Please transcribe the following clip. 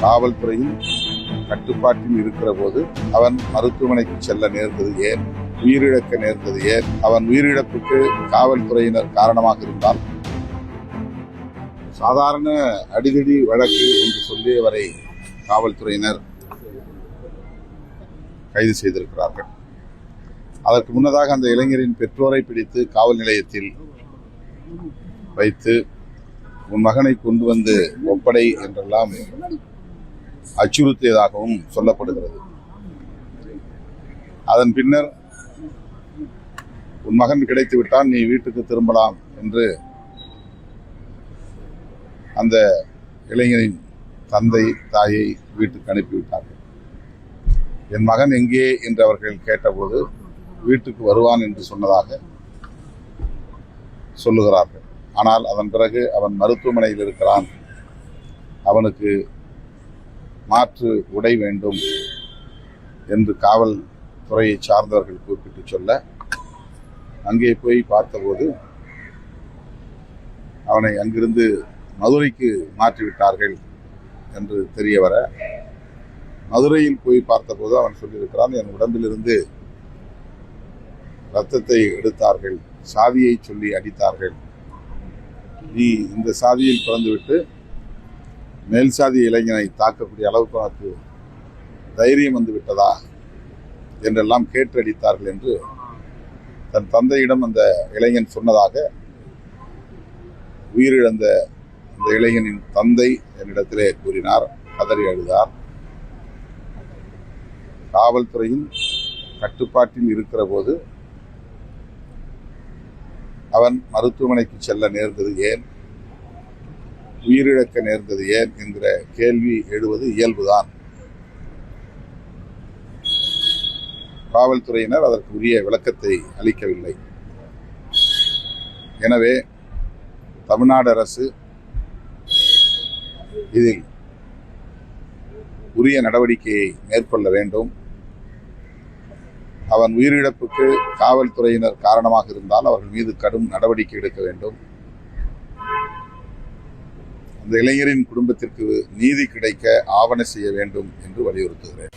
காவல்துறையின் கட்டுப்பாட்டில் இருக்கிற போது அவன் மருத்துவமனைக்கு செல்ல நேர்ந்தது ஏன், உயிரிழக்க நேர்ந்தது ஏன், அவன் உயிரிழப்புக்கு காவல்துறையினர் காரணமாக இருந்தால் சாதாரண அடிதடி வழக்கு என்று சொல்லியவரை காவல்துறையினர் கைது செய்திருக்கிறார்கள். அதற்கு முன்னதாக அந்த இளைஞரின் பெற்றோரை பிடித்து காவல் நிலையத்தில் வைத்து உன் மகனை கொண்டு வந்து ஒப்படை என்றெல்லாம் அச்சுறுத்தியதாகவும் சொல்லப்படுகிறது. அதன் பின்னர் உன் மகன் கிடைத்து விட்டால் நீ வீட்டுக்கு திரும்பலாம் என்று அந்த இளைஞரின் தந்தை தாயை வீட்டுக்கு அனுப்பிவிட்டார்கள். என் மகன் எங்கே என்று அவர்கள் கேட்டபோது வீட்டுக்கு வருவான் என்று சொன்னதாக சொல்லுகிறார்கள். ஆனால் அதன் பிறகு அவன் மருத்துவமனையில் இருக்கிறான், அவனுக்கு மாற்று உடை வேண்டும் என்று காவல்துறையை சார்ந்தவர்கள் குறிப்பிட்டு சொல்ல அங்கே போய் பார்த்தபோது அவனை அங்கிருந்து மதுரைக்கு மாற்றிவிட்டார்கள் என்று தெரிய வர, மதுரையில் போய் பார்த்தபோது அவன் சொல்லியிருக்கிறான், என் உடம்பிலிருந்து ரத்தத்தை எடுத்தார்கள், சாதியை சொல்லி அடித்தார்கள், நீ இந்த சாதியில் பிறந்துவிட்டு மேல் சாதி இளைஞனை தாக்கக்கூடிய அளவுக்கு உனக்கு தைரியம் வந்து விட்டதா என்றெல்லாம் கேட்டு அடித்தார்கள் என்று தன் தந்தையிடம் அந்த இளைஞன் சொன்னதாக உயிரிழந்த அந்த இளைஞனின் தந்தை என்னிடத்திலே கூறினார், கதறி அழுதார். காவல்துறையின் கட்டுப்பாட்டில் இருக்கிற போது அவன் மருத்துவமனைக்கு செல்ல நேர்ந்தது ஏன், உயிரிழக்க நேர்ந்தது ஏன் என்கிற கேள்வி எழுவது இயல்புதான். காவல்துறையினர் அதற்கு உரிய விளக்கத்தை அளிக்கவில்லை. எனவே தமிழ்நாடு அரசு இதில் உரிய நடவடிக்கையை மேற்கொள்ள வேண்டும். அவன் உயிரிழப்புக்கு காவல்துறையினர் காரணமாக இருந்தால் அவர்கள் மீது கடும் நடவடிக்கை எடுக்க வேண்டும். அந்த இளைஞரின் குடும்பத்திற்கு நீதி கிடைக்க ஆவண செய்ய வேண்டும் என்று வலியுறுத்துகிறேன்.